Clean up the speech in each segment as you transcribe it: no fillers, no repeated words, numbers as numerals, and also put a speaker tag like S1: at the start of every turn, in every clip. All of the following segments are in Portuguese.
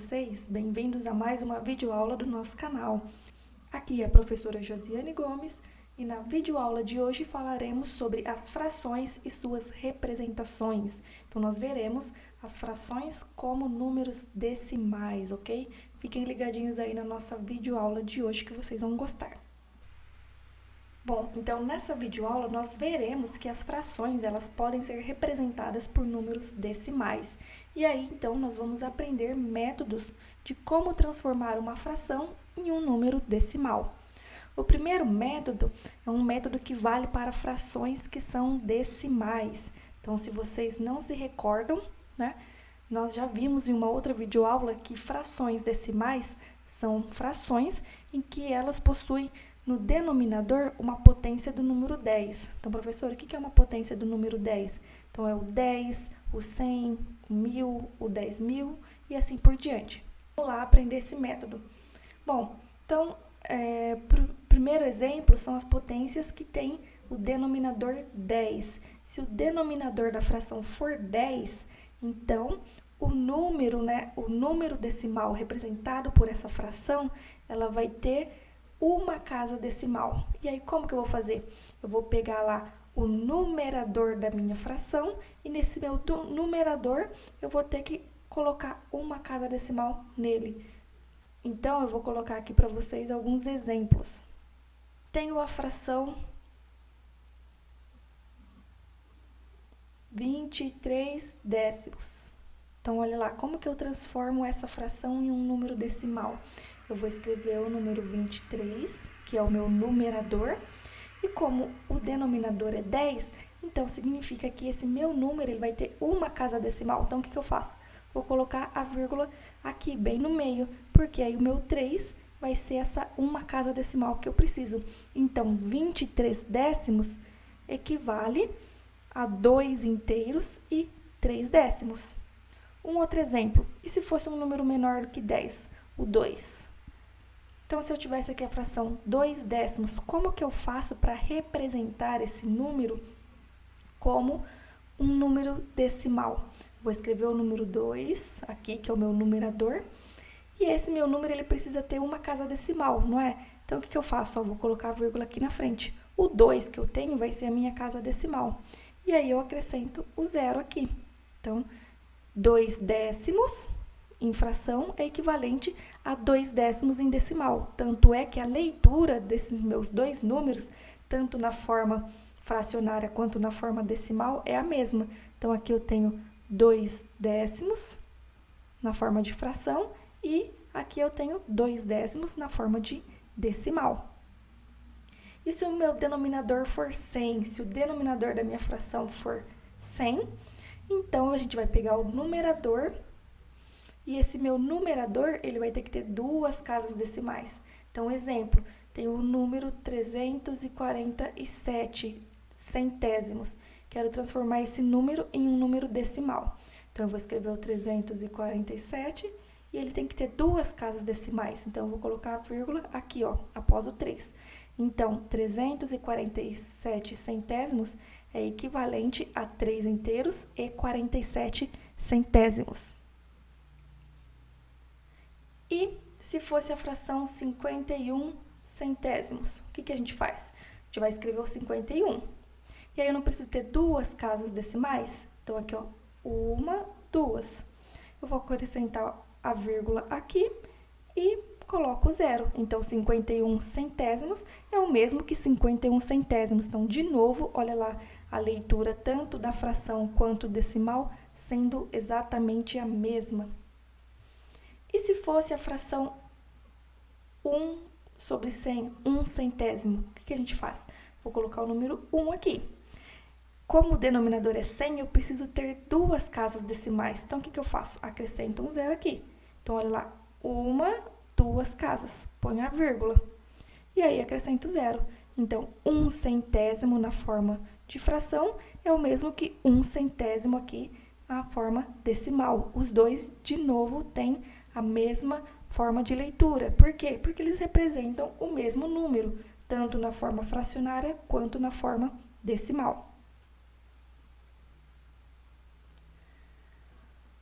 S1: vocês? Bem-vindos a mais uma videoaula do nosso canal. Aqui é a professora Josiane Gomes e na videoaula de hoje falaremos sobre as frações e suas representações. Então, nós veremos as frações como números decimais, ok? Fiquem ligadinhos aí na nossa videoaula de hoje que vocês vão gostar. Bom, então nessa videoaula nós veremos que as frações elas podem ser representadas por números decimais. E aí então nós vamos aprender métodos de como transformar uma fração em um número decimal. O primeiro método é um método que vale para frações que são decimais. Então, se vocês não se recordam, né, nós já vimos em uma outra videoaula que frações decimais são frações em que elas possuem no denominador uma potência do número 10. Então, professor, o que é uma potência do número 10? Então, é o 10, o 100, o 1000, o 10.000 e assim por diante. Vamos lá aprender esse método. Bom, então, primeiro exemplo são as potências que têm o denominador 10. Se o denominador da fração for 10, então o número decimal representado por essa fração, ela vai ter uma casa decimal. E aí, como que eu vou fazer? Eu vou pegar lá o numerador da minha fração e nesse meu numerador eu vou ter que colocar uma casa decimal nele. Então, eu vou colocar aqui para vocês alguns exemplos. Tenho a fração 23 décimos. Então, olha lá, como que eu transformo essa fração em um número decimal? Eu vou escrever o número 23, que é o meu numerador, e como o denominador é 10, então significa que esse meu número ele vai ter uma casa decimal. Então, o que eu faço? Vou colocar a vírgula aqui, bem no meio, porque aí o meu 3 vai ser essa uma casa decimal que eu preciso. Então, 23 décimos equivale a 2 inteiros e 3 décimos. Um outro exemplo, e se fosse um número menor do que 10? O 2. Então, se eu tivesse aqui a fração 2 décimos, como que eu faço para representar esse número como um número decimal? Vou escrever o número 2 aqui, que é o meu numerador, e esse meu número ele precisa ter uma casa decimal, não é? Então, o que eu faço? Vou colocar a vírgula aqui na frente. O 2 que eu tenho vai ser a minha casa decimal. E aí, eu acrescento o 0 aqui. Então, 2 décimos em fração é equivalente a 2 décimos em decimal. Tanto é que a leitura desses meus dois números, tanto na forma fracionária quanto na forma decimal, é a mesma. Então, aqui eu tenho 2 décimos na forma de fração e aqui eu tenho 2 décimos na forma de decimal. E se o meu denominador for 100, se o denominador da minha fração for 100, então a gente vai pegar o numerador e esse meu numerador, ele vai ter que ter duas casas decimais. Então, exemplo, tem o número 347 centésimos. Quero transformar esse número em um número decimal. Então, eu vou escrever o 347 e ele tem que ter duas casas decimais. Então, eu vou colocar a vírgula aqui, ó, após o 3. Então, 347 centésimos é equivalente a 3 inteiros e 47 centésimos. E se fosse a fração 51 centésimos, o que a gente faz? A gente vai escrever o 51. E aí eu não preciso ter duas casas decimais? Então, aqui, ó, uma, duas. Eu vou acrescentar a vírgula aqui e coloco o 0. Então, 51 centésimos é o mesmo que 51 centésimos. Então, de novo, olha lá a leitura tanto da fração quanto decimal sendo exatamente a mesma. E se fosse a fração 1 sobre 100, 1 centésimo, o que a gente faz? Vou colocar o número 1 aqui. Como o denominador é 100, eu preciso ter duas casas decimais. Então, o que eu faço? Acrescento um 0 aqui. Então, olha lá, duas casas, ponho a vírgula. E aí, acrescento 0. Então, 1 centésimo na forma de fração é o mesmo que 1 centésimo aqui na forma decimal. Os dois, de novo, têm a mesma forma de leitura. Por quê? Porque eles representam o mesmo número, tanto na forma fracionária quanto na forma decimal.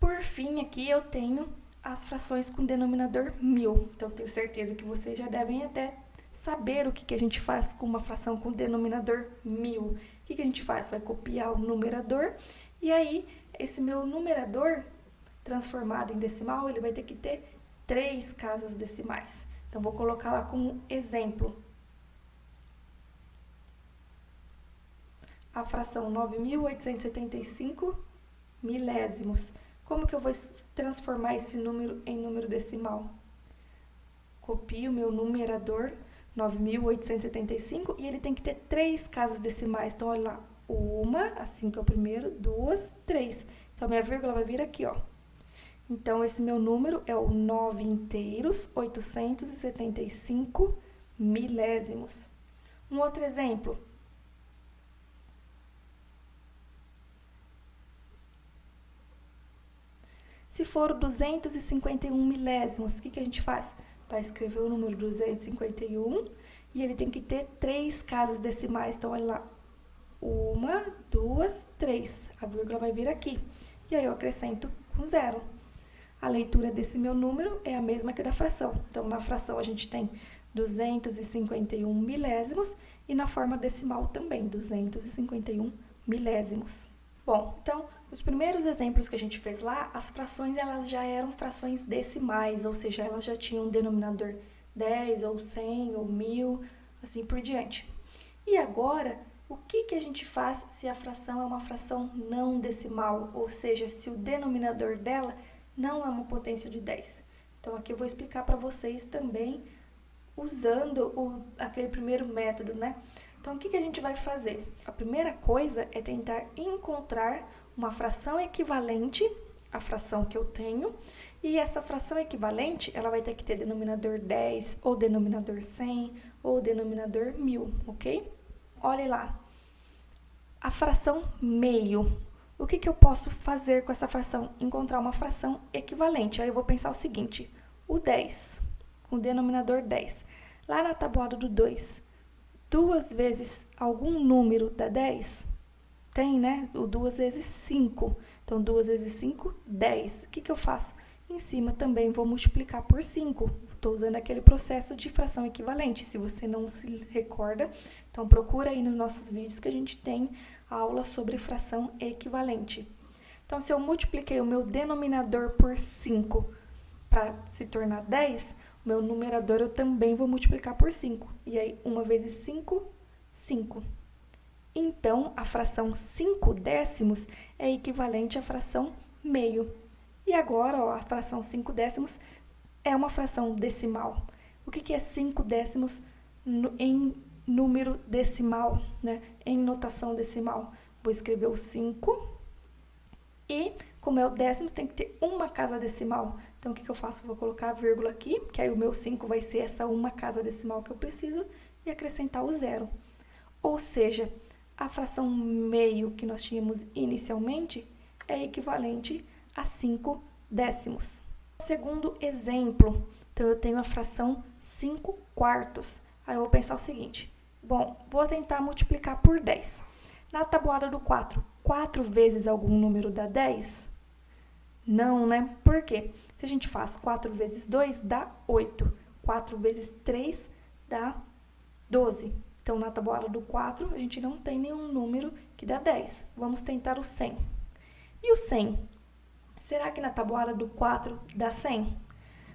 S1: Por fim, aqui eu tenho as frações com denominador 1000. Então, tenho certeza que vocês já devem até saber o que a gente faz com uma fração com denominador 1000. O que a gente faz? Vai copiar o numerador e aí esse meu numerador transformado em decimal, ele vai ter que ter 3 casas decimais. Então, vou colocar lá como exemplo a fração 9.875 milésimos. Como que eu vou transformar esse número em número decimal? Copio o meu numerador, 9.875, e ele tem que ter 3 casas decimais. Então, olha lá, 1, assim que é o primeiro, 2, 3. Então, a minha vírgula vai vir aqui, ó. Então, esse meu número é o 9 inteiros, 875 milésimos. Um outro exemplo. Se for 251 milésimos, o que a gente faz? Vai escrever o número 251 e ele tem que ter 3 casas decimais. Então, olha lá, 1, 2, 3. A vírgula vai vir aqui. E aí, eu acrescento com 0. A leitura desse meu número é a mesma que da fração. Então, na fração, a gente tem 251 milésimos e na forma decimal também, 251 milésimos. Bom, então, os primeiros exemplos que a gente fez lá, as frações elas já eram frações decimais, ou seja, elas já tinham um denominador 10, ou 100, ou 1000, assim por diante. E agora, o que a gente faz se a fração é uma fração não decimal, ou seja, se o denominador dela não é uma potência de 10? Então, aqui eu vou explicar para vocês também usando aquele primeiro método, né? Então, o que a gente vai fazer? A primeira coisa é tentar encontrar uma fração equivalente à fração que eu tenho, e essa fração equivalente, ela vai ter que ter denominador 10, ou denominador 100, ou denominador 1000, ok? Olha lá, a fração meio. O que eu posso fazer com essa fração? Encontrar uma fração equivalente. Aí eu vou pensar o seguinte, o 10, com o denominador 10. Lá na tabuada do 2, 2 vezes algum número dá 10? Tem, né? O 2 vezes 5. Então, 2 vezes 5, 10. O que eu faço? Em cima também vou multiplicar por 5. Estou usando aquele processo de fração equivalente. Se você não se recorda, então procura aí nos nossos vídeos que a gente tem aula sobre fração equivalente. Então, se eu multipliquei o meu denominador por 5 para se tornar 10, o meu numerador eu também vou multiplicar por 5. E aí, 1 vezes 5, 5. Então, a fração 5 décimos é equivalente à fração meio. E agora, ó, a fração 5 décimos é uma fração decimal. O que é 5 décimos em número decimal, né? Em notação decimal? Vou escrever o 5 e, como é o décimos, tem que ter uma casa decimal. Então, o que eu faço? Vou colocar a vírgula aqui, que aí o meu 5 vai ser essa uma casa decimal que eu preciso, e acrescentar o 0. Ou seja, a fração meio que nós tínhamos inicialmente é equivalente a 5 décimos. Segundo exemplo, então eu tenho a fração 5 quartos. Aí eu vou pensar o seguinte, bom, vou tentar multiplicar por 10. Na tabuada do 4, 4 vezes algum número dá 10? Não, né? Por quê? Se a gente faz 4 vezes 2, dá 8. 4 vezes 3, dá 12. Então, na tabuada do 4, a gente não tem nenhum número que dá 10. Vamos tentar o 100. E o 100? Será que na tabuada do 4 dá 100?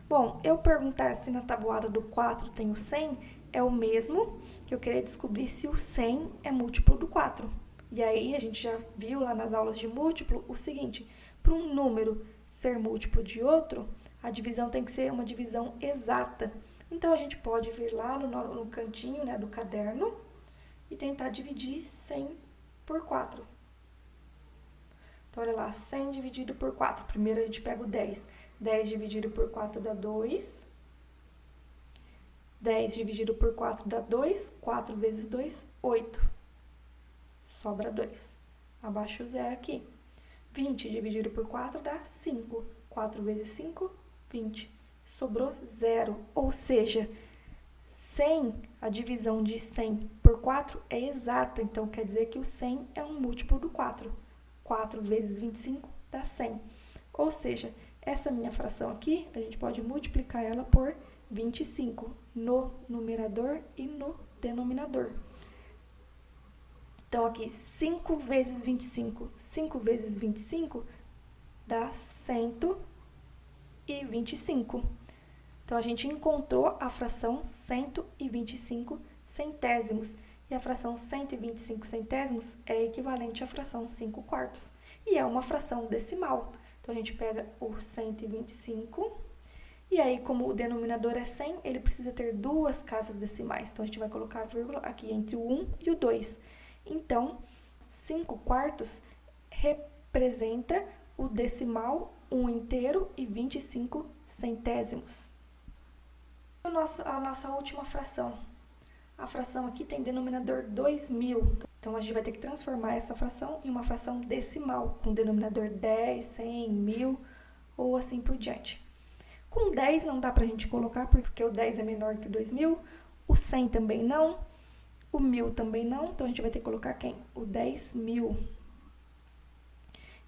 S1: Bom, eu perguntar se na tabuada do 4 tem o 100 é o mesmo que eu querer descobrir se o 100 é múltiplo do 4. E aí, a gente já viu lá nas aulas de múltiplo o seguinte, para um número ser múltiplo de outro, a divisão tem que ser uma divisão exata. Então, a gente pode vir lá no cantinho, né, do caderno e tentar dividir 100 por 4. Então, olha lá, 100 dividido por 4. Primeiro, a gente pega o 10. 10 dividido por 4 dá 2. 10 dividido por 4 dá 2. 4 vezes 2, 8. Sobra 2. Abaixo o 0 aqui. 20 dividido por 4 dá 5. 4 vezes 5, 20. Sobrou 0. Ou seja, 100, a divisão de 100 por 4 é exata. Então, quer dizer que o 100 é um múltiplo do 4. 4 vezes 25 dá 100. Ou seja, Essa minha fração aqui, a gente pode multiplicar ela por 25 no numerador e no denominador. Então, aqui, 5 vezes 25. 5 vezes 25 dá 125. Então, a gente encontrou a fração 125 centésimos. E a fração 125 centésimos é equivalente à fração 5 quartos. E é uma fração decimal. Então, a gente pega o 125, e aí, como o denominador é 100, ele precisa ter duas casas decimais. Então, a gente vai colocar a vírgula aqui entre o 1 e o 2. Então, 5 quartos representa o decimal 1 inteiro e 25 centésimos. A nossa última fração. A fração aqui tem denominador 2000. Então, a gente vai ter que transformar essa fração em uma fração decimal, com denominador 10, 100, 1000 ou assim por diante. Com 10 não dá pra gente colocar, porque o 10 é menor que o 2000, o 100 também não, o 1000 também não, então a gente vai ter que colocar quem? O 10.000.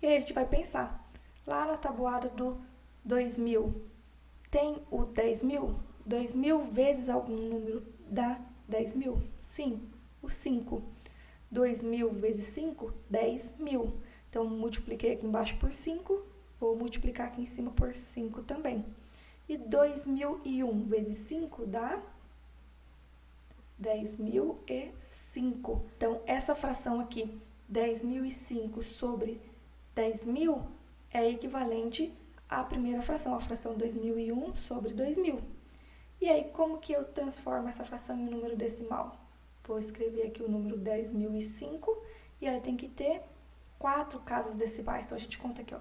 S1: E aí a gente vai pensar, lá na tabuada do 2000, tem o 10.000? 2.000 vezes algum número dá 10.000? Sim, o 5. 2.000 vezes 5, 10.000. Então, multipliquei aqui embaixo por 5, vou multiplicar aqui em cima por 5 também. E 2.001 vezes 5 dá 10.005. Então, essa fração aqui, 10.005 sobre 10.000, é equivalente à primeira fração, a fração 2.001 sobre 2.000. E aí, como que eu transformo essa fração em um número decimal? Vou escrever aqui o número 10.005 e ela tem que ter 4 casas decimais. Então, a gente conta aqui, ó.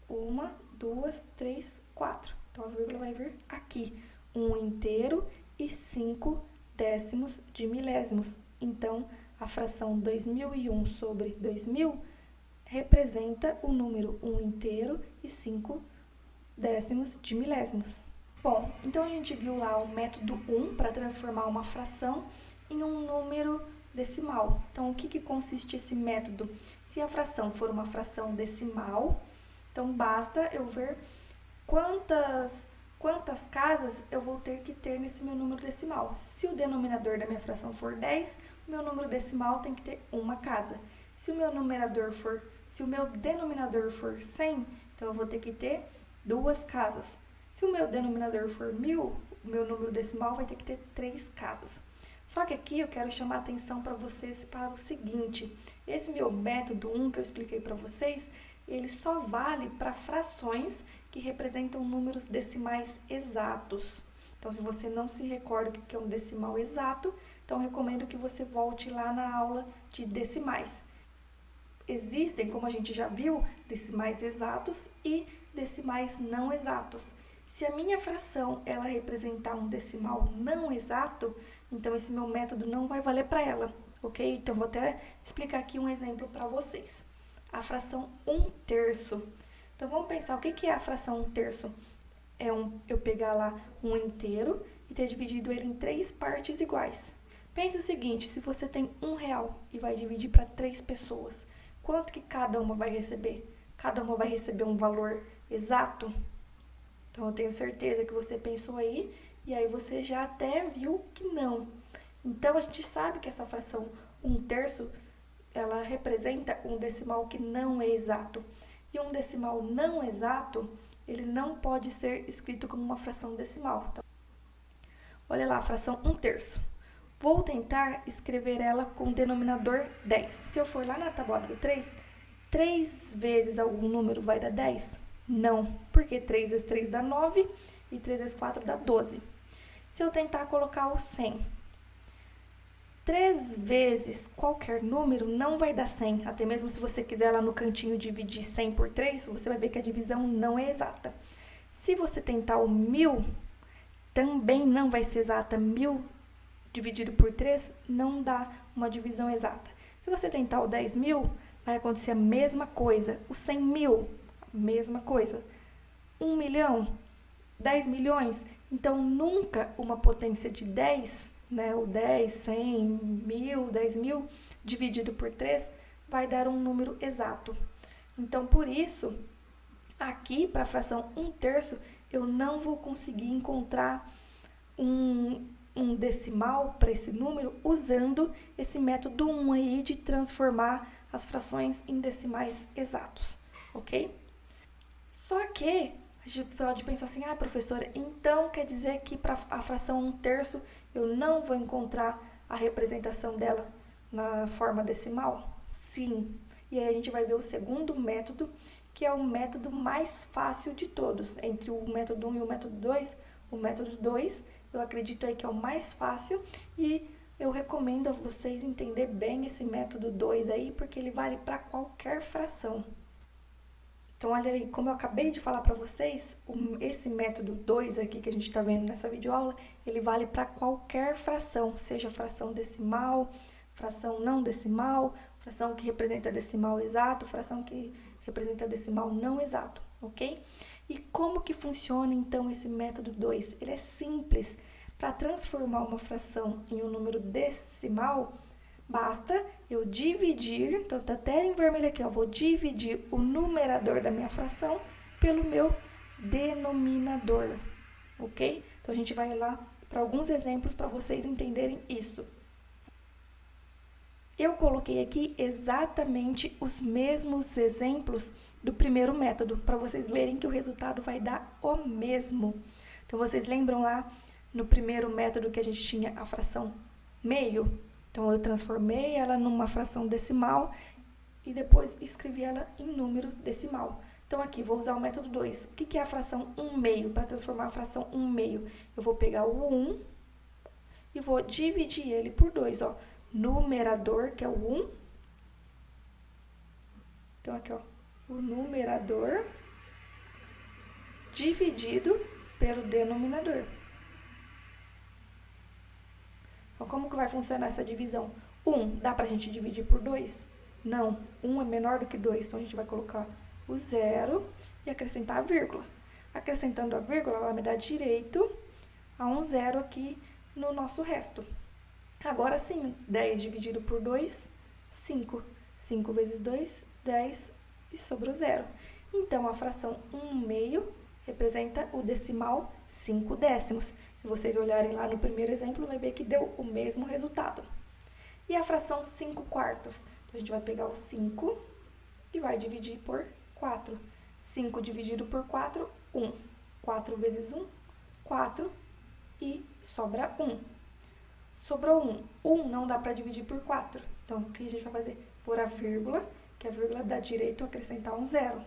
S1: 1, 2, 3, 4. Então, a vírgula vai vir aqui. 1 inteiro e 5 décimos de milésimos. Então, a fração 2001 sobre 2000 representa o número 1 inteiro e 5 décimos de milésimos. Bom, então a gente viu lá o método 1 para transformar uma fração em um número decimal. Então, o que consiste esse método? Se a fração for uma fração decimal, então basta eu ver quantas casas eu vou ter que ter nesse meu número decimal. Se o denominador da minha fração for 10, o meu número decimal tem que ter uma casa. Se o meu denominador for 100, então eu vou ter que ter duas casas. Se o meu denominador for 1000, o meu número decimal vai ter que ter 3 casas. Só que aqui eu quero chamar a atenção para vocês para o seguinte: esse meu método 1 que eu expliquei para vocês, ele só vale para frações que representam números decimais exatos. Então, se você não se recorda o que é um decimal exato, então eu recomendo que você volte lá na aula de decimais. Existem, como a gente já viu, decimais exatos e decimais não exatos. Se a minha fração ela representar um decimal não exato, então esse meu método não vai valer para ela, ok? Então, vou até explicar aqui um exemplo para vocês. A fração 1/3. Então, vamos pensar, o que é a fração 1/3? Eu pegar lá um inteiro e ter dividido ele em 3 partes iguais. Pense o seguinte, se você tem R$1 e vai dividir para 3 pessoas, quanto que cada uma vai receber? Cada uma vai receber um valor exato? Então, eu tenho certeza que você pensou aí, e aí você já até viu que não. Então, a gente sabe que essa fração 1/3, ela representa um decimal que não é exato. E um decimal não exato, ele não pode ser escrito como uma fração decimal. Então, olha lá, a fração 1/3. Vou tentar escrever ela com o denominador 10. Se eu for lá na tabuada do 3, 3 vezes algum número vai dar 10? Não, porque 3 vezes 3 dá 9 e 3 vezes 4 dá 12. Se eu tentar colocar o 100, 3 vezes qualquer número não vai dar 100. Até mesmo se você quiser lá no cantinho dividir 100 por 3, você vai ver que a divisão não é exata. Se você tentar o 1000, também não vai ser exata. 1000 dividido por 3 não dá uma divisão exata. Se você tentar o 10.000, vai acontecer a mesma coisa. O 100.000, mesma coisa. 1 milhão, 10 milhões. Então, nunca uma potência de 10, né, o 10, 100, 1000, 10.000, dividido por 3, vai dar um número exato. Então, por isso, Aqui, para a fração 1/3, eu não vou conseguir encontrar um decimal para esse número usando esse método 1 aí de transformar as frações em decimais exatos, ok? Só que a gente pode pensar assim, professora, então quer dizer que para a fração 1/3 eu não vou encontrar a representação dela na forma decimal? Sim. E aí a gente vai ver o segundo método, que é o método mais fácil de todos. Entre o método 1 e o método 2, o método 2 eu acredito aí que é o mais fácil e eu recomendo a vocês entender bem esse método 2 aí, porque ele vale para qualquer fração. Então, olha aí, como eu acabei de falar para vocês, esse método 2 aqui que a gente está vendo nessa videoaula, ele vale para qualquer fração, seja fração decimal, fração não decimal, fração que representa decimal exato, fração que representa decimal não exato, ok? E como que funciona, então, esse método 2? Ele é simples. Para transformar uma fração em um número decimal, basta eu dividir, então tá até em vermelho aqui, ó, vou dividir o numerador da minha fração pelo meu denominador, ok? Então a gente vai lá para alguns exemplos para vocês entenderem isso. Eu coloquei aqui exatamente os mesmos exemplos do primeiro método, para vocês verem que o resultado vai dar o mesmo. Então vocês lembram lá no primeiro método que a gente tinha a fração meio? Então, eu transformei ela numa fração decimal e depois escrevi ela em número decimal. Então, aqui, vou usar o método 2. O que é a fração 1/2? Para transformar a fração 1/2, eu vou pegar o 1 e vou dividir ele por 2, ó. Numerador, que é o 1. Então, aqui, ó, o numerador dividido pelo denominador. Então, como que vai funcionar essa divisão? 1, dá pra gente dividir por 2? Não, 1 é menor do que 2, então a gente vai colocar o 0 e acrescentar a vírgula. Acrescentando a vírgula, ela vai me dar direito a um 0 aqui no nosso resto. Agora sim, 10 dividido por 2, 5. 5 vezes 2, 10 e sobrou 0. Então, a fração 1/2 representa o decimal 5 décimos. Se vocês olharem lá no primeiro exemplo, vai ver que deu o mesmo resultado. E a fração 5/4? Então, a gente vai pegar o 5 e vai dividir por 4. 5 dividido por 4, 1. 4 vezes 1, 4 e sobra 1. Sobrou 1. 1 não dá para dividir por 4. Então, o que a gente vai fazer? Pôr a vírgula, que a vírgula dá direito a acrescentar um 0.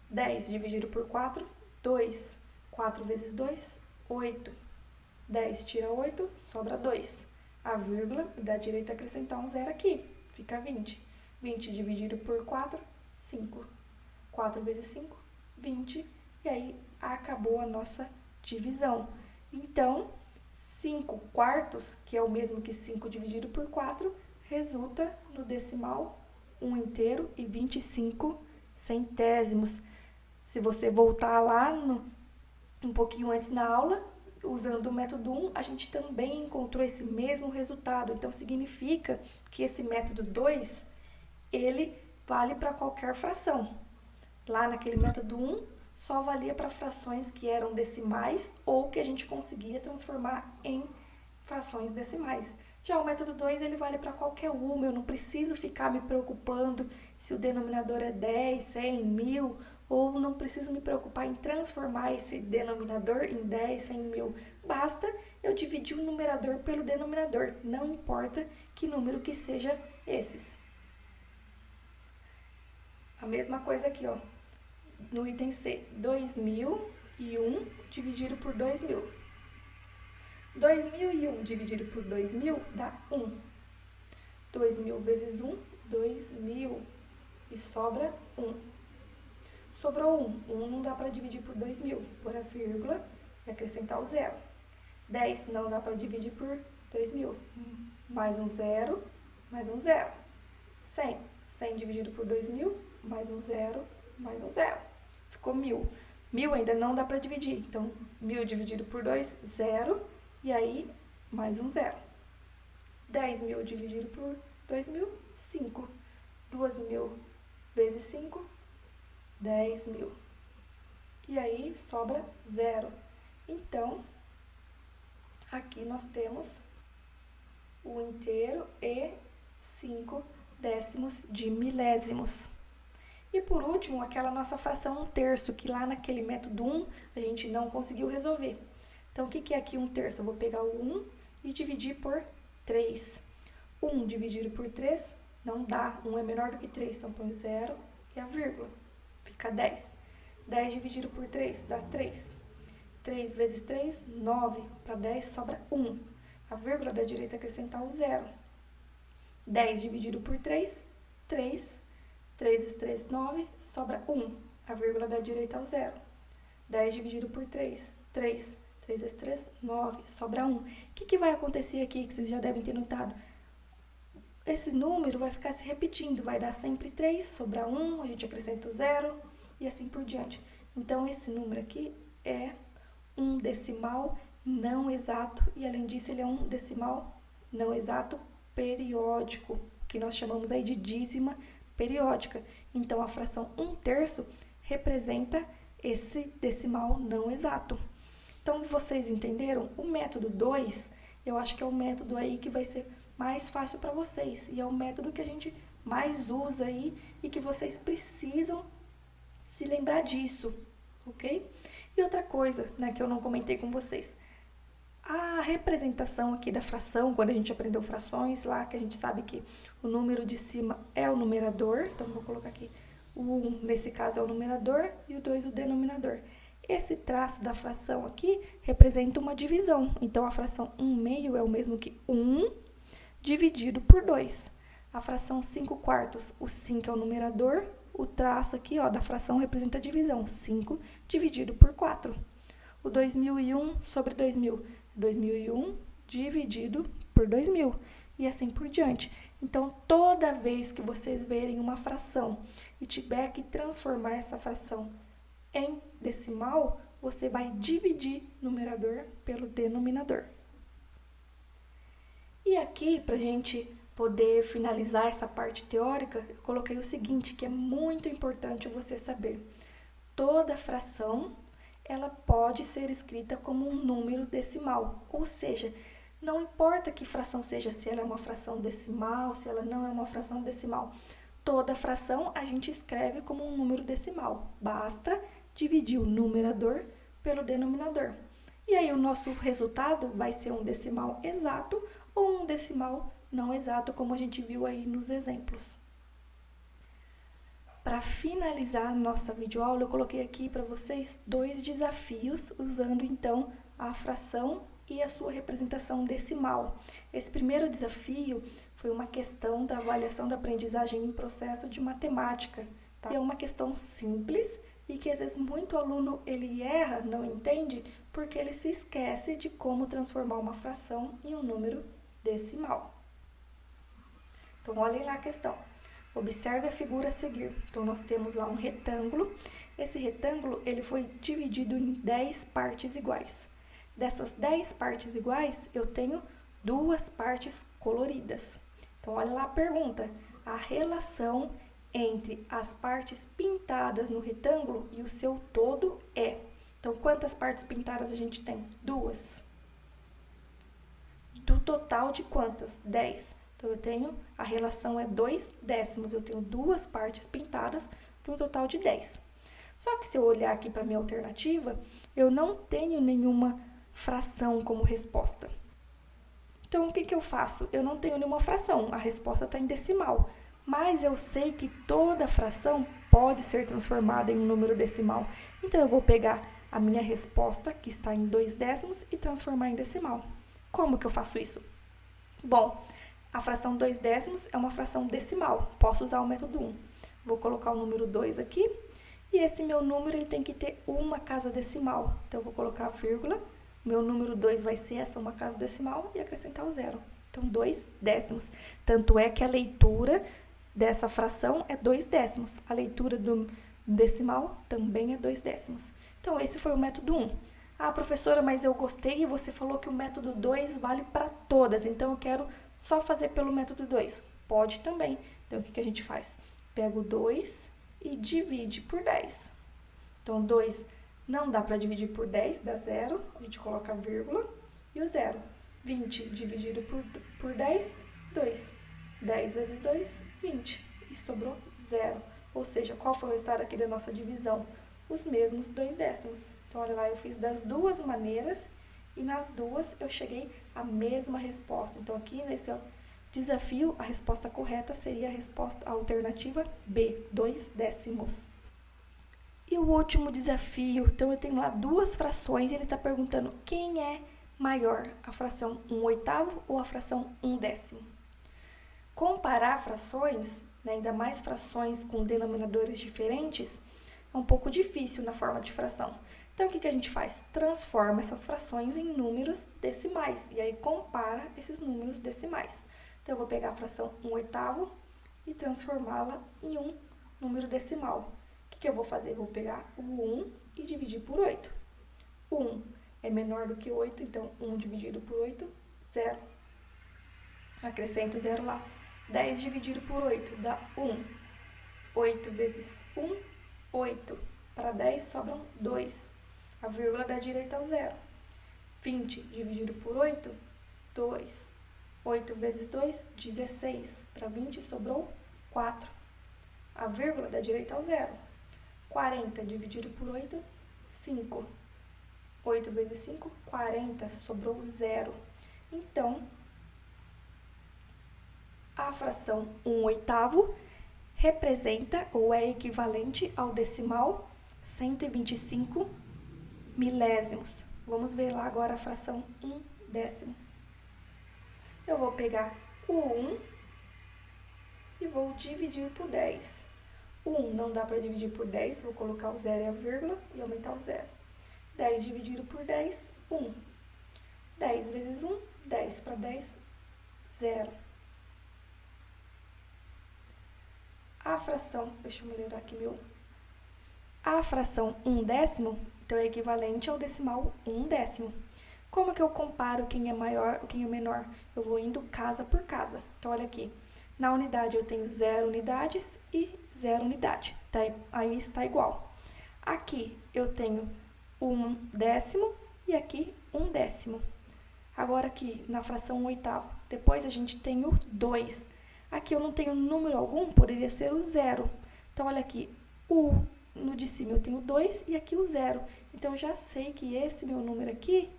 S1: 10 dividido por 4, 2. 4 vezes 2, 8. 10 tira 8, sobra 2. A vírgula dá direito a acrescentar um 0 aqui, fica 20. 20 dividido por 4, 5. 4 vezes 5, 20. E aí, acabou a nossa divisão. Então, 5/4, que é o mesmo que 5 dividido por 4, resulta no decimal 1/2 e 25 centésimos. Se você voltar lá um pouquinho antes na aula, usando o método 1, a gente também encontrou esse mesmo resultado. Então, significa que esse método 2, ele vale para qualquer fração. Lá naquele método 1, só valia para frações que eram decimais ou que a gente conseguia transformar em frações decimais. Já o método 2, ele vale para qualquer uma, eu não preciso ficar me preocupando se o denominador é 10, 100, 1000, ou não preciso me preocupar em transformar esse denominador em 10, 100, 1000. Basta eu dividir o numerador pelo denominador, não importa que número que seja esses. A mesma coisa aqui, ó, no item C, 2001 dividido por 2000. 2001 dividido por 2000 dá 1. 2000 vezes 1, 2000. E sobra 1. Sobrou 1. 1 não dá para dividir por 2000. Pôr a vírgula e acrescentar o 0. 10 não dá para dividir por 2000. Mais um 0, mais um 0. 100. 100 dividido por 2000, mais um 0, mais um 0. Ficou 1000. 1000 ainda não dá para dividir. Então, 1000 dividido por 2, 0. E aí, mais um 0. 10.000 dividido por 2.000, 5. 2.000 vezes 5, 10.000. e aí sobra 0. Então, aqui nós temos o inteiro e 5 décimos de milésimos. E por último, aquela nossa fração 1/3, que lá naquele método 1 a gente não conseguiu resolver. Então, o que é aqui 1/3? Eu vou pegar o 1 e dividir por 3. 1 dividido por 3 não dá, 1 é menor do que 3, então põe 0 e a vírgula, fica 10. 10 dividido por 3 dá 3. 3 vezes 3, 9. Para 10 sobra 1. A vírgula da direita acrescentar o 0. 10 dividido por 3, 3. 3 vezes 3, 9. Sobra 1. A vírgula da direita é o 0. 10 dividido por 3, 3. 3 vezes 3, 9. Sobra 1. O que vai acontecer aqui, que vocês já devem ter notado? Esse número vai ficar se repetindo. Vai dar sempre 3, sobra 1, a gente acrescenta o 0 e assim por diante. Então, esse número aqui é um decimal não exato e, além disso, ele é um decimal não exato periódico, que nós chamamos aí de dízima periódica. Então, a fração 1/3 representa esse decimal não exato. Então, vocês entenderam? O método 2, eu acho que é o método aí que vai ser mais fácil para vocês. E é o método que a gente mais usa aí e que vocês precisam se lembrar disso, ok? E outra coisa, né, que eu não comentei com vocês. A representação aqui da fração, quando a gente aprendeu frações lá, que a gente sabe que o número de cima é o numerador. Então, vou colocar aqui o 1, nesse caso, é o numerador e o 2 o denominador. Esse traço da fração aqui representa uma divisão. Então, a fração 1/2 é o mesmo que 1 dividido por 2. A fração 5/4, o 5 é o numerador, o traço aqui, ó, da fração representa a divisão, 5 dividido por 4. O 2001 sobre 2000, 2001 dividido por 2000, e assim por diante. Então, toda vez que vocês verem uma fração e tiver que transformar essa fração em decimal, você vai dividir o numerador pelo denominador. E aqui, para a gente poder finalizar essa parte teórica, eu coloquei o seguinte, que é muito importante você saber. Toda fração, ela pode ser escrita como um número decimal, ou seja, não importa que fração seja, se ela é uma fração decimal, se ela não é uma fração decimal. Toda fração a gente escreve como um número decimal, basta dividir o numerador pelo denominador. E aí o nosso resultado vai ser um decimal exato ou um decimal não exato, como a gente viu aí nos exemplos. Para finalizar nossa videoaula, eu coloquei aqui para vocês 2 desafios, usando então a fração e a sua representação decimal. Esse primeiro desafio foi uma questão da avaliação da aprendizagem em processo de matemática. Tá? É uma questão simples e que às vezes muito aluno ele erra, não entende, porque ele se esquece de como transformar uma fração em um número decimal. Então, olhem lá a questão. Observe a figura a seguir. Então, nós temos lá um retângulo. Esse retângulo ele foi dividido em 10 partes iguais. Dessas 10 partes iguais, eu tenho 2 partes coloridas. Então, olha lá a pergunta. A relação entre as partes pintadas no retângulo e o seu todo é. Então, quantas partes pintadas a gente tem? 2. Do total de quantas? 10. Então, eu tenho, a relação é 2 décimos. Eu tenho 2 partes pintadas para um total de 10. Só que se eu olhar aqui para a minha alternativa, eu não tenho nenhuma fração como resposta. Então, o que eu faço? Eu não tenho nenhuma fração, a resposta está em decimal. Mas eu sei que toda fração pode ser transformada em um número decimal. Então, eu vou pegar a minha resposta, que está em 2 décimos, e transformar em decimal. Como que eu faço isso? Bom, a fração 2 décimos é uma fração decimal. Posso usar o método 1. Vou colocar o número 2 aqui. E esse meu número ele tem que ter uma casa decimal. Então, eu vou colocar a vírgula. Meu número 2 vai ser essa uma casa decimal e acrescentar o 0. Então, 2 décimos. Tanto é que a leitura dessa fração é 2 décimos. A leitura do decimal também é 2 décimos. Então, esse foi o método 1. Ah, professora, mas eu gostei e você falou que o método 2 vale para todas. Então, eu quero só fazer pelo método 2. Pode também. Então, o que a gente faz? Pega o 2 e divide por 10. Então, 2 Não dá para dividir por 10, dá 0. A gente coloca a vírgula e o 0. 20 dividido por 10, 2. 10 vezes 2, 20. E sobrou 0. Ou seja, qual foi o resultado aqui da nossa divisão? Os mesmos 2 décimos. Então, olha lá, eu fiz das duas maneiras e nas duas eu cheguei à mesma resposta. Então, aqui nesse desafio, a resposta correta seria a resposta alternativa B, 2 décimos. E o último desafio, então eu tenho lá duas frações e ele está perguntando quem é maior, a fração 1/8 ou a fração 1/10. Comparar frações, né, ainda mais frações com denominadores diferentes, é um pouco difícil na forma de fração. Então, o que a gente faz? Transforma essas frações em números decimais e aí compara esses números decimais. Então, eu vou pegar a fração 1/8 e transformá-la em um número decimal. O que eu vou fazer? Eu vou pegar o 1 e dividir por 8. O 1 é menor do que 8, então 1 dividido por 8, 0. Acrescento 0 lá. 10 dividido por 8 dá 1. 8 vezes 1, 8. Para 10 sobram 2. A vírgula da direita é o 0. 20 dividido por 8, 2. 8 vezes 2, 16. Para 20 sobrou 4. A vírgula da direita é o 0. 40 dividido por 8, 5. 8 vezes 5, 40. Sobrou 0. Então, a fração 1/8 representa ou é equivalente ao decimal 125 milésimos. Vamos ver lá agora a fração 1/10. Eu vou pegar o 1 e vou dividir por 10. O 1 não dá para dividir por 10, vou colocar o 0 e a vírgula e aumentar o 0. 10 dividido por 10, 1. 10 vezes 1, 10 para 10, 0. A fração, deixa eu melhorar aqui a fração 1/10, então é equivalente ao decimal 1/10. Como que eu comparo quem é maior ou quem é menor? Eu vou indo casa por casa. Então, olha aqui. Na unidade eu tenho 0 unidades e 0 unidade. Tá? Aí está igual. Aqui eu tenho 1/10 e aqui 1/10. Agora aqui na fração 1/8. Depois a gente tem o 2. Aqui eu não tenho número algum, poderia ser o 0. Então, olha aqui. No de cima eu tenho 2 e aqui o 0. Então, eu já sei que esse meu número aqui,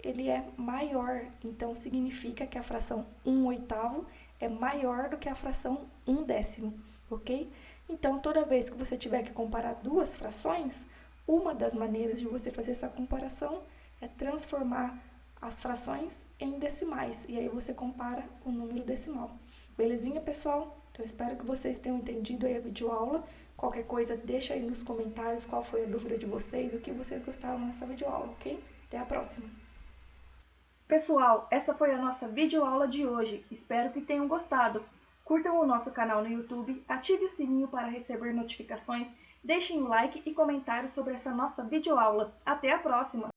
S1: ele é maior. Então, significa que a fração 1/8 é maior do que a fração 1/10, ok? Então, toda vez que você tiver que comparar duas frações, uma das maneiras de você fazer essa comparação é transformar as frações em decimais. E aí você compara o número decimal. Belezinha, pessoal? Então, eu espero que vocês tenham entendido aí a videoaula. Qualquer coisa, deixa aí nos comentários qual foi a dúvida de vocês, o que vocês gostaram nessa videoaula, ok? Até a próxima! Pessoal, essa foi a nossa videoaula de hoje. Espero que tenham gostado. Curtam o nosso canal no YouTube, ative o sininho para receber notificações, deixem um like e comentário sobre essa nossa videoaula. Até a próxima!